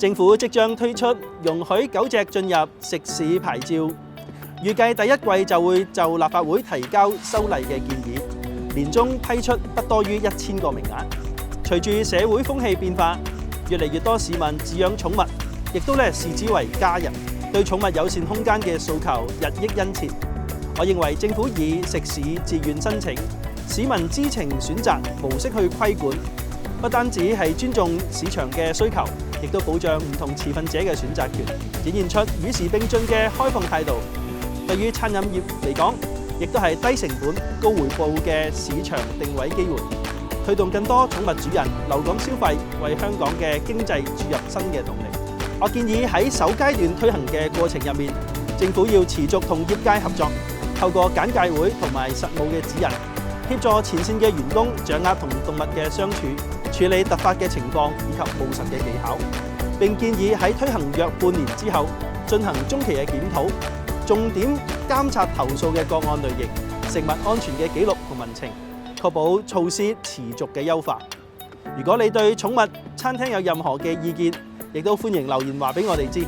政府即將推出容許狗隻進入食肆牌照，預計第一季就會就立法會提交修例嘅建議，年中批出不多於1000個名額。隨住社會風氣變化，越嚟越多市民飼養寵物，亦都視之為家人，對寵物友善空間嘅訴求日益殷切。我認為政府以食肆自願申請、市民知情選擇模式去規管，不單止係尊重市場嘅需求，亦都保障唔同持份者嘅選擇權，展現出與時並進嘅開放態度。對於餐飲業嚟講，亦都係低成本、高回報嘅市場定位機會，推動更多寵物主人留港消費，為香港嘅經濟注入新嘅動力。我建議喺首階段推行嘅過程入面，政府要持續同業界合作，透過簡介會同埋實務嘅指引，協助前線嘅員工掌握同動物嘅相處、處理突發嘅情況以及務實嘅技巧。並建議喺推行約半年之後，進行中期嘅檢討，重點監察投訴嘅個案類型、食物安全嘅記錄同民情，確保措施持續嘅優化。如果你對寵物餐廳有任何嘅意見，亦都歡迎留言話俾我哋知。